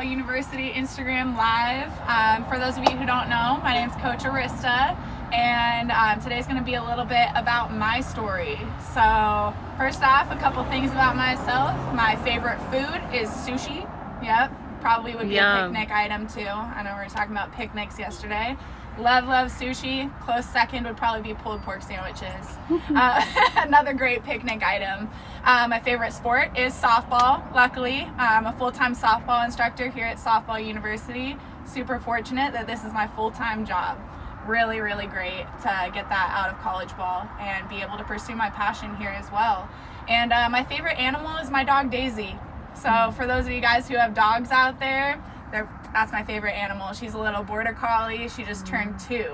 Softball University Instagram Live. For those of you who don't know, my name's Coach Arista, and today's going to be a little bit about my story. So first off, a couple things about myself. My favorite food is sushi. Yep, probably would be a picnic item too. I know we were talking about picnics yesterday. Love sushi. Close second would probably be pulled pork sandwiches. Another great picnic item. My favorite sport is softball. Luckily, I'm a full-time softball instructor here at Softball University. Super fortunate that this is my full-time job. Really, really great to get that out of college ball and be able to pursue my passion here as well. And my favorite animal is my dog Daisy. So for those of you guys who have dogs out there, that's my favorite animal. She's a little border collie. She just turned 2.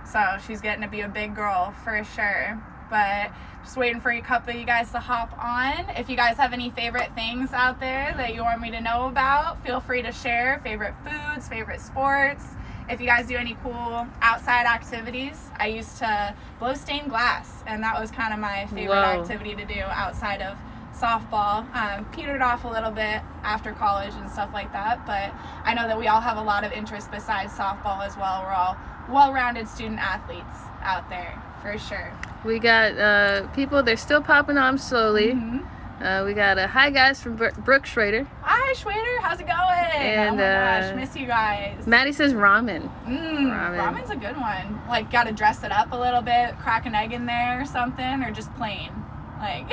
So she's getting to be a big girl for sure. But just waiting for a couple of you guys to hop on. If you guys have any favorite things out there that you want me to know about, feel free to share. Favorite foods, favorite sports. If you guys do any cool outside activities, I used to blow stained glass, and that was kind of my favorite activity to do outside of softball. Petered off a little bit after college and stuff like that, but I know that we all have a lot of interest besides softball as well. We're all well-rounded student athletes out there, for sure. We got people, they're still popping on slowly. We got hi guys from Brooke Schrader. Hi Schrader, how's it going? And, oh my gosh, miss you guys. Maddie says ramen. Ramen's a good one. Like, gotta dress it up a little bit, crack an egg in there or something, or just plain. Like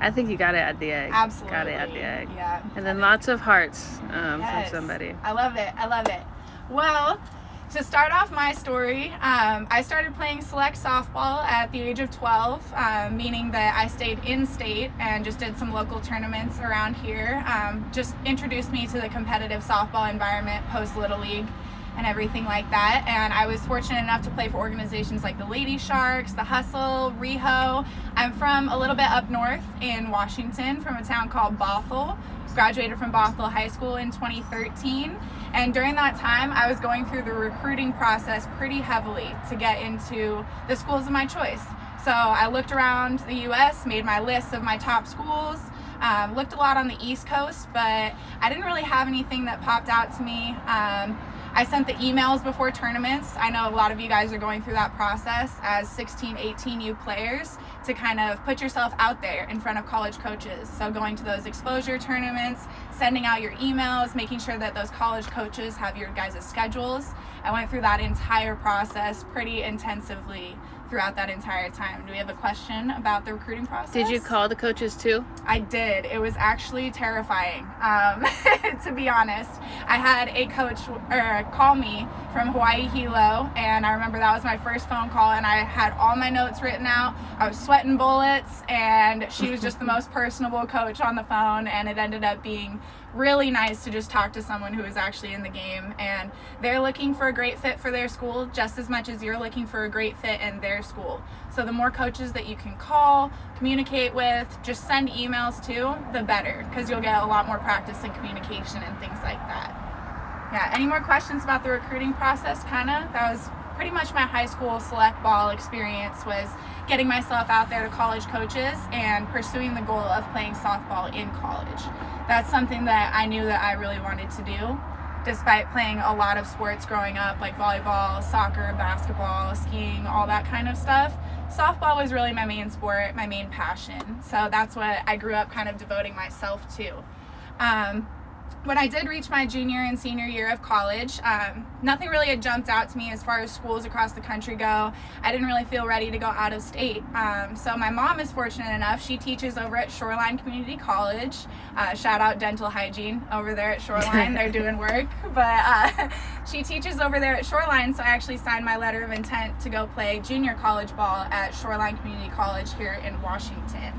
I think you gotta add the egg. Absolutely. Gotta add the egg. Yeah. And then lots of hearts from somebody. I love it. Well, to start off my story, I started playing select softball at the age of 12, meaning that I stayed in state and just did some local tournaments around here. Just introduced me to the competitive softball environment post Little League and everything like that. And I was fortunate enough to play for organizations like the Lady Sharks, the Hustle, Riho. I'm from a little bit up north in Washington, from a town called Bothell. Graduated from Bothell High School in 2013. And during that time, I was going through the recruiting process pretty heavily to get into the schools of my choice. So I looked around the U.S., made my list of my top schools, looked a lot on the East Coast, but I didn't really have anything that popped out to me. I sent the emails before tournaments. I know a lot of you guys are going through that process as 16, 18U players to kind of put yourself out there in front of college coaches. So going to those exposure tournaments, sending out your emails, making sure that those college coaches have your guys' schedules. I went through that entire process pretty intensively throughout that entire time. Do we have a question about the recruiting process? Did you call the coaches too? I did. It was actually terrifying, to be honest. I had a coach call me from Hawaii Hilo, and I remember that was my first phone call, and I had all my notes written out. I was sweating bullets, and she was just the most personable coach on the phone, and it ended up being really nice to just talk to someone who is actually in the game, and they're looking for a great fit for their school just as much as you're looking for a great fit in their school. So the more coaches that you can call, communicate with, just send emails to, the better, because you'll get a lot more practice in communication and things like that. Yeah, any more questions about the recruiting process? That was pretty much my high school select ball experience, was getting myself out there to college coaches and pursuing the goal of playing softball in college. That's something that I knew that I really wanted to do, despite playing a lot of sports growing up, like volleyball, soccer, basketball, skiing, all that kind of stuff. Softball was really my main sport, my main passion. So that's what I grew up kind of devoting myself to. When I did reach my junior and senior year of college, nothing really had jumped out to me as far as schools across the country go. I didn't really feel ready to go out of state. So my mom is fortunate enough. She teaches over at Shoreline Community College. Shout out dental hygiene over there at Shoreline. They're doing work. But she teaches over there at Shoreline, so I actually signed my letter of intent to go play junior college ball at Shoreline Community College here in Washington.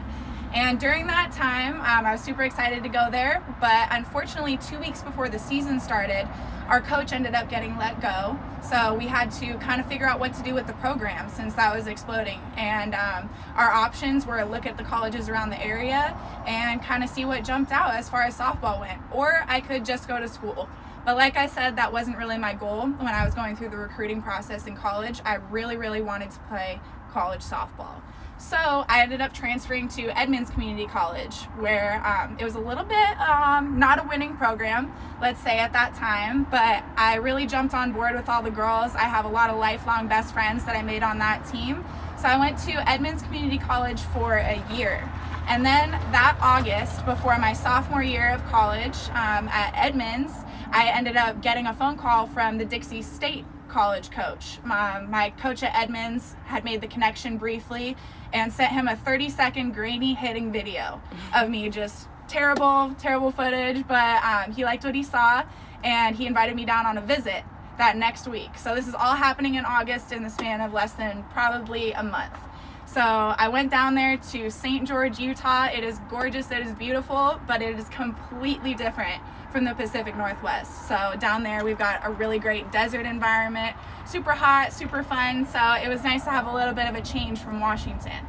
And during that time, I was super excited to go there, but unfortunately 2 weeks before the season started, our coach ended up getting let go. So we had to kind of figure out what to do with the program since that was exploding. And our options were to look at the colleges around the area and kind of see what jumped out as far as softball went. Or I could just go to school. But like I said, that wasn't really my goal when I was going through the recruiting process in college. I really, really wanted to play college softball. So I ended up transferring to Edmonds Community College, where it was a little bit not a winning program, let's say, at that time, but I really jumped on board with all the girls. I have a lot of lifelong best friends that I made on that team. So I went to Edmonds Community College for a year. And then that August, before my sophomore year of college at Edmonds, I ended up getting a phone call from the Dixie State college coach. My coach at Edmonds had made the connection briefly and sent him a 30-second grainy hitting video of me, just terrible footage, but he liked what he saw, and he invited me down on a visit that next week. So this is all happening in August in the span of less than probably a month. So I went down there to St. George, Utah. It is gorgeous, it is beautiful, but it is completely different from the Pacific Northwest. So down there we've got a really great desert environment, super hot, super fun. So it was nice to have a little bit of a change from Washington.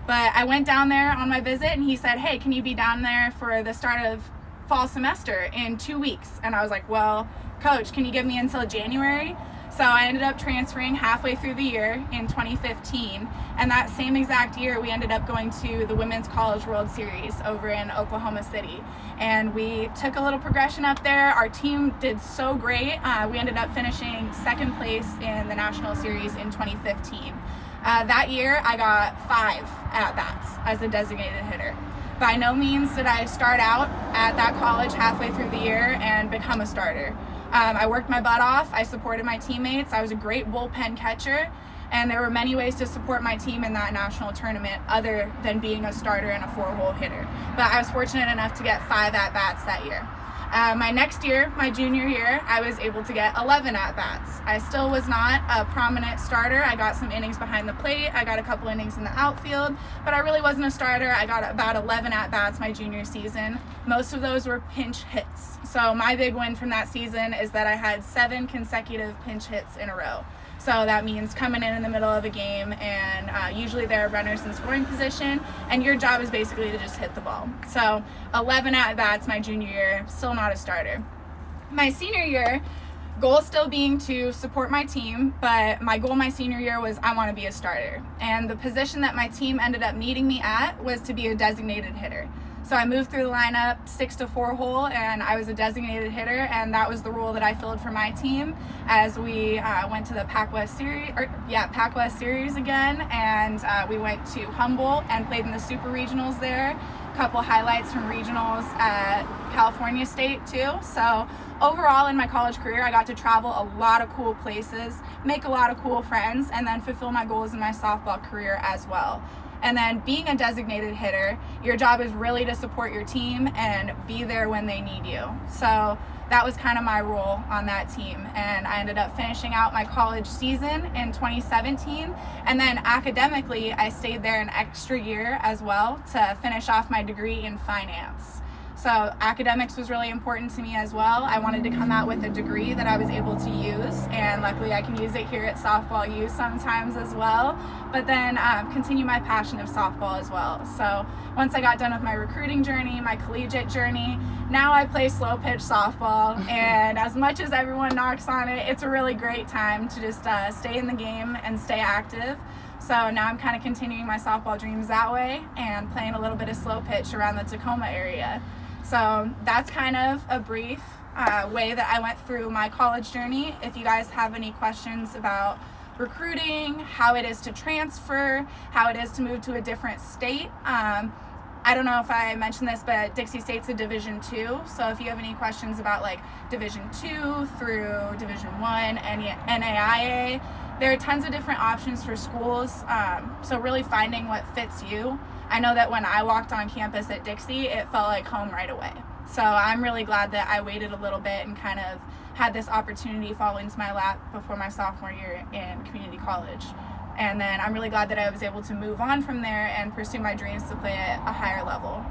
But I went down there on my visit and he said, hey, can you be down there for the start of fall semester in 2 weeks? And I was like, well, coach, can you give me until January? So I ended up transferring halfway through the year in 2015, and that same exact year we ended up going to the Women's College World Series over in Oklahoma City, and we took a little progression up there. Our team did so great. We ended up finishing second place in the National Series in 2015. That year I got 5 at-bats as a designated hitter. By no means did I start out at that college halfway through the year and become a starter. I worked my butt off. I supported my teammates. I was a great bullpen catcher, and there were many ways to support my team in that national tournament other than being a starter and a 4-hole hitter. But I was fortunate enough to get 5 at-bats that year. My next year, my junior year, I was able to get 11 at-bats. I still was not a prominent starter. I got some innings behind the plate. I got a couple innings in the outfield, but I really wasn't a starter. I got about 11 at-bats my junior season. Most of those were pinch hits. So my big win from that season is that I had 7 consecutive pinch hits in a row. So that means coming in the middle of a game, and usually there are runners in scoring position, and your job is basically to just hit the ball. So 11 at-bats my junior year, still not a starter. My senior year, goal still being to support my team, but my goal my senior year was I want to be a starter. And the position that my team ended up needing me at was to be a designated hitter. So I moved through the lineup 6 to 4 hole, and I was a designated hitter, and that was the role that I filled for my team as we went to the Pac West Series again, and we went to Humboldt and played in the Super Regionals there. A couple highlights from regionals at California State too. So overall in my college career, I got to travel a lot of cool places, make a lot of cool friends, and then fulfill my goals in my softball career as well. And then being a designated hitter, your job is really to support your team and be there when they need you. So that was kind of my role on that team. And I ended up finishing out my college season in 2017. And then academically, I stayed there an extra year as well to finish off my degree in finance. So academics was really important to me as well. I wanted to come out with a degree that I was able to use, and luckily I can use it here at Softball U sometimes as well, but then continue my passion of softball as well. So once I got done with my recruiting journey, my collegiate journey, now I play slow pitch softball, and as much as everyone knocks on it, it's a really great time to just stay in the game and stay active. So now I'm kind of continuing my softball dreams that way and playing a little bit of slow pitch around the Tacoma area. So that's kind of a brief way that I went through my college journey. If you guys have any questions about recruiting, how it is to transfer, how it is to move to a different state, I don't know if I mentioned this, but Dixie State's a Division II. So if you have any questions about like Division II through Division I, NAIA, there are tons of different options for schools. So really finding what fits you. I know that when I walked on campus at Dixie, it felt like home right away. So I'm really glad that I waited a little bit and kind of had this opportunity fall into my lap before my sophomore year in community college. And then I'm really glad that I was able to move on from there and pursue my dreams to play at a higher level.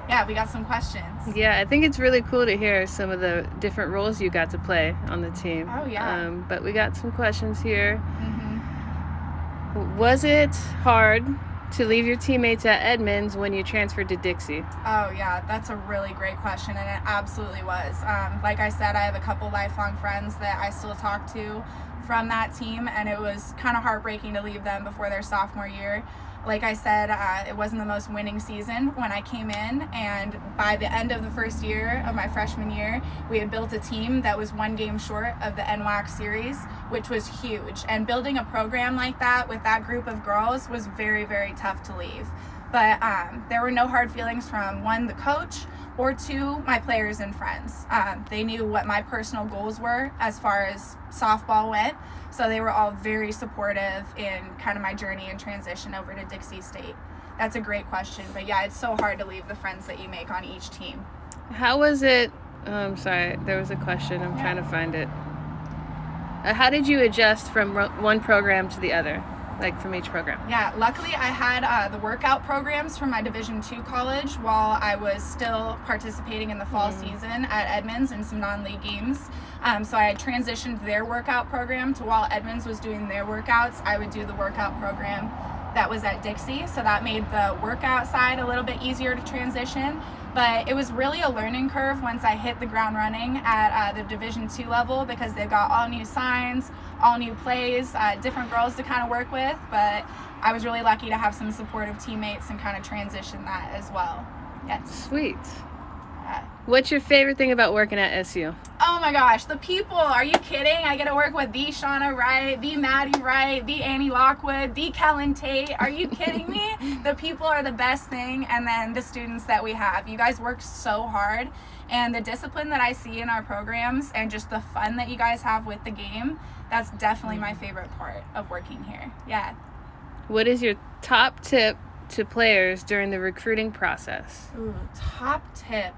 Yeah, we got some questions. Yeah, I think it's really cool to hear some of the different roles you got to play on the team. Oh, yeah. But we got some questions here. Mm-hmm. Was it hard to leave your teammates at Edmonds when you transferred to Dixie? Oh yeah, that's a really great question, and it absolutely was. Like I said, I have a couple lifelong friends that I still talk to from that team, and it was kind of heartbreaking to leave them before their sophomore year. Like I said, it wasn't the most winning season when I came in, and by the end of the first year of my freshman year, we had built a team that was one game short of the NWAC series, which was huge. And building a program like that with that group of girls was very, very tough to leave. But there were no hard feelings from one, the coach, or two, my players and friends. They knew what my personal goals were as far as softball went, so they were all very supportive in kind of my journey and transition over to Dixie State. That's a great question, but yeah, it's so hard to leave the friends that you make on each team. How was it? I'm sorry, there was a question. I'm trying to find it. How did you adjust from one program to the other? Like from each program? Yeah, luckily I had the workout programs from my Division II college while I was still participating in the fall season at Edmonds in some non-league games. So I had transitioned their workout program to while Edmonds was doing their workouts, I would do the workout program that was at Dixie. So that made the workout side a little bit easier to transition. But it was really a learning curve once I hit the ground running at the Division II level, because they've got all new signs, all new plays, different girls to kind of work with. But I was really lucky to have some supportive teammates and kind of transition that as well. Yes. Sweet. What's your favorite thing about working at SU? Oh my gosh, the people. Are you kidding? I get to work with the Shauna Wright, the Maddie Wright, the Annie Lockwood, the Kellen Tate. Are you kidding me? The people are the best thing, and then the students that we have. You guys work so hard, and the discipline that I see in our programs and just the fun that you guys have with the game, that's definitely my favorite part of working here. Yeah. What is your top tip to players during the recruiting process? Ooh, top tip.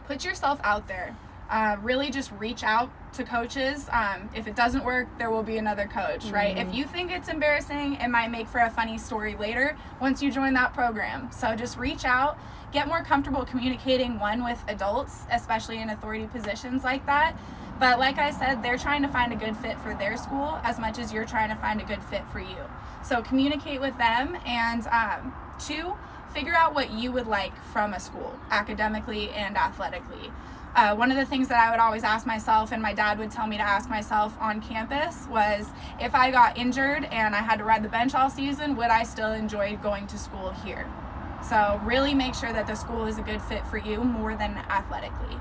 Put yourself out there. Really just reach out to coaches. If it doesn't work, there will be another coach, right? If you think it's embarrassing, it might make for a funny story later once you join that program. So just reach out, get more comfortable communicating, one, with adults, especially in authority positions like that. But like I said, they're trying to find a good fit for their school as much as you're trying to find a good fit for you. So communicate with them, and two, figure out what you would like from a school, academically and athletically. One of the things that I would always ask myself, and my dad would tell me to ask myself on campus, was if I got injured and I had to ride the bench all season, would I still enjoy going to school here? So really make sure that the school is a good fit for you more than athletically.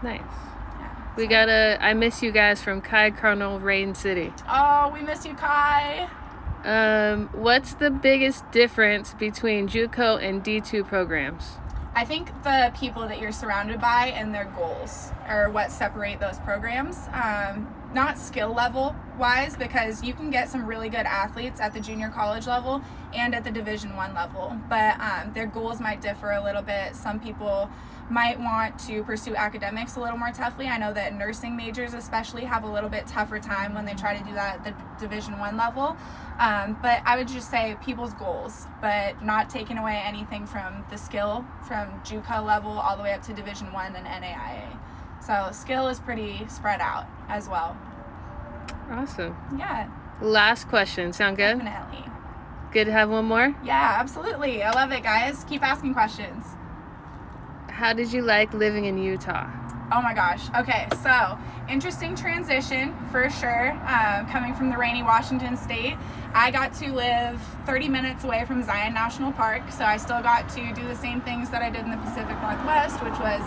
Nice. Yeah, We got I miss you guys from Kai Colonel Rain City. Oh, we miss you, Kai. What's the biggest difference between JUCO and D2 programs? I think the people that you're surrounded by and their goals are what separate those programs. Not skill level wise, because you can get some really good athletes at the junior college level and at the Division I level, but their goals might differ a little bit. Some people might want to pursue academics a little more toughly. I know that nursing majors especially have a little bit tougher time when they try to do that at the Division I level. But I would just say people's goals, but not taking away anything from the skill from JUCO level all the way up to Division I and NAIA. So skill is pretty spread out as well. Awesome. Yeah. Last question. Sound good? Definitely. Good to have one more? Yeah, absolutely. I love it, guys. Keep asking questions. How did you like living in Utah? Oh my gosh. Okay, so interesting transition for sure. Coming from the rainy Washington State, I got to live 30 minutes away from Zion National Park, so I still got to do the same things that I did in the Pacific Northwest, which was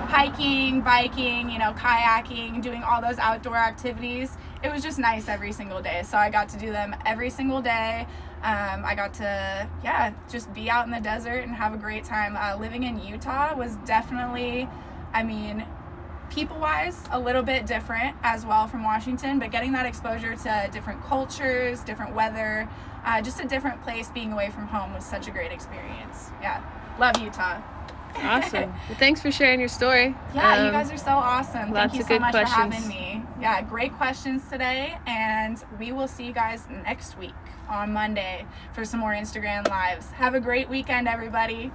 hiking, biking, kayaking, doing all those outdoor activities. It was just nice every single day, so I got to do them every single day. I got to, just be out in the desert and have a great time. Living in Utah was definitely, people-wise, a little bit different as well from Washington, but getting that exposure to different cultures, different weather, just a different place being away from home was such a great experience. Yeah, love Utah. Awesome. Well, thanks for sharing your story. Yeah, you guys are so awesome. Thank you so much questions. for having me. Yeah, great questions today, and we will see you guys next week on Monday for some more Instagram Lives. Have a great weekend, everybody.